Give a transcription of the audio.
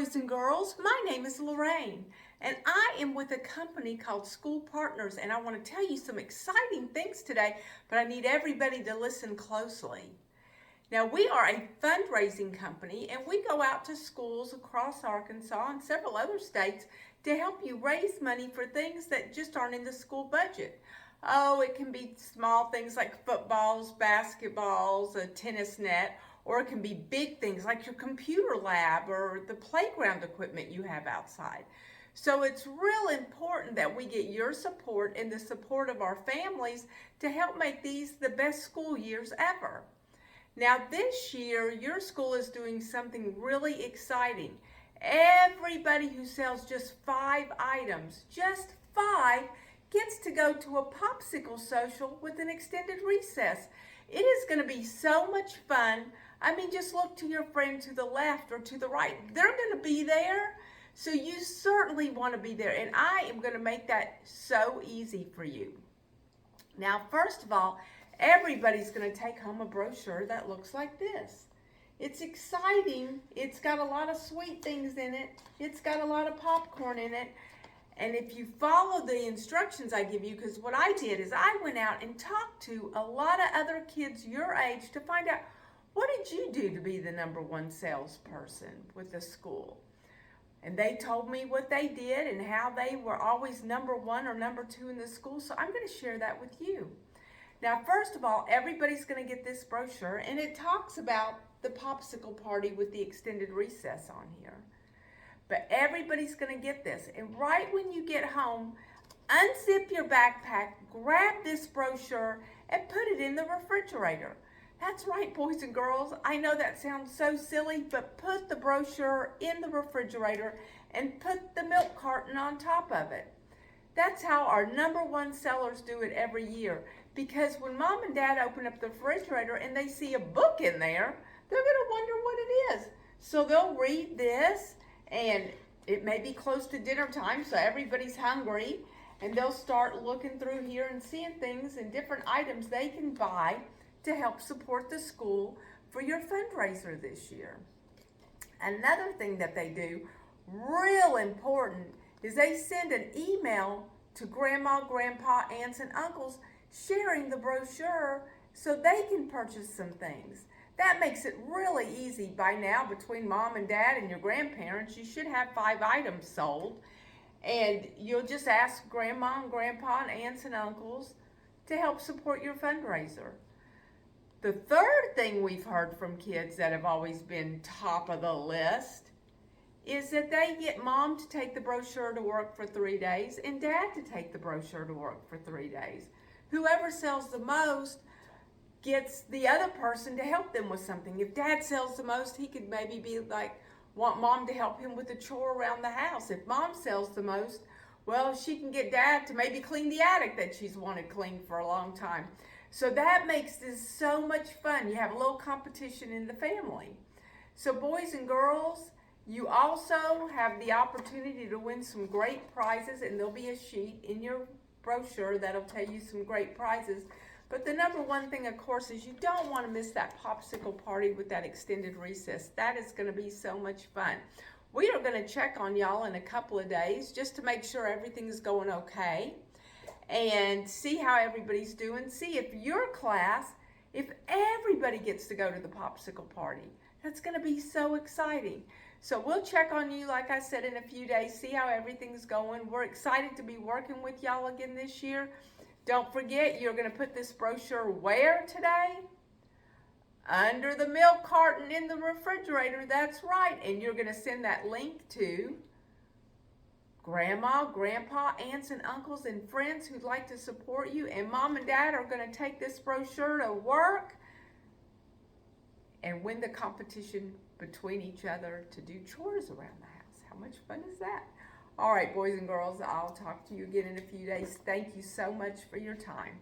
boys and girls. My name is Lorraine, and I am with a company called School Partners, and I want to tell you some exciting things today, but I need everybody to listen closely. Now, we are a fundraising company, and we go out to schools across Arkansas and several other states to help you raise money for things that just aren't in the school budget. Oh, it can be small things like footballs, basketballs, a tennis net, or it can be big things like your computer lab or the playground equipment you have outside. So it's real important that we get your support and the support of our families to help make these the best school years ever. Now this year, your school is doing something really exciting. Everybody who sells just 5 items, just 5, gets to go to a popsicle social with an extended recess. It is going to be so much fun. I mean, just look to your friend to the left or to the right. They're going to be there. So you certainly want to be there. And I am going to make that so easy for you. Now, first of all, everybody's going to take home a brochure that looks like this. It's exciting. It's got a lot of sweet things in it. It's got a lot of popcorn in it. And if you follow the instructions I give you, because what I did is I went out and talked to a lot of other kids your age to find out, what did you do to be the #1 salesperson with the school? And they told me what they did and how they were always #1 or #2 in the school. So I'm going to share that with you. Now, first of all, everybody's going to get this brochure, and it talks about the popsicle party with the extended recess on here. But everybody's going to get this. And right when you get home, unzip your backpack, grab this brochure, and put it in the refrigerator. That's right, boys and girls. I know that sounds so silly, but put the brochure in the refrigerator and put the milk carton on top of it. That's how our #1 sellers do it every year. Because when mom and dad open up the refrigerator and they see a book in there, they're going to wonder what it is. So they'll read this, and it may be close to dinner time, so everybody's hungry, and they'll start looking through here and seeing things and different items they can buy to help support the school for your fundraiser this year. Another thing that they do, real important, is they send an email to grandma, grandpa, aunts, and uncles sharing the brochure so they can purchase some things. That makes it really easy. By now, between mom and dad and your grandparents, you should have 5 items sold. And you'll just ask grandma and grandpa and aunts and uncles to help support your fundraiser. The third thing we've heard from kids that have always been top of the list is that they get mom to take the brochure to work for 3 days and dad to take the brochure to work for 3 days. Whoever sells the most gets the other person to help them with something. If dad sells the most, he could maybe be like, want mom to help him with a chore around the house. If mom sells the most, well, she can get dad to maybe clean the attic that she's wanted cleaned for a long time. So that makes this so much fun. You have a little competition in the family. So boys and girls, you also have the opportunity to win some great prizes, and there'll be a sheet in your brochure that'll tell you some great prizes. But the #1 thing, of course, is you don't want to miss that popsicle party with that extended recess. That is going to be so much fun. We are going to check on y'all in a couple of days just to make sure everything's going okay and see how everybody's doing. See if your class, if everybody gets to go to the popsicle party. That's going to be so exciting. So we'll check on you, like I said, in a few days, see how everything's going. We're excited to be working with y'all again this year. Don't forget, you're going to put this brochure where today? Under the milk carton in the refrigerator. That's right. And you're going to send that link to grandma, grandpa, aunts, and uncles, and friends who'd like to support you. And mom and dad are going to take this brochure to work and win the competition between each other to do chores around the house. How much fun is that? All right, boys and girls, I'll talk to you again in a few days. Thank you so much for your time.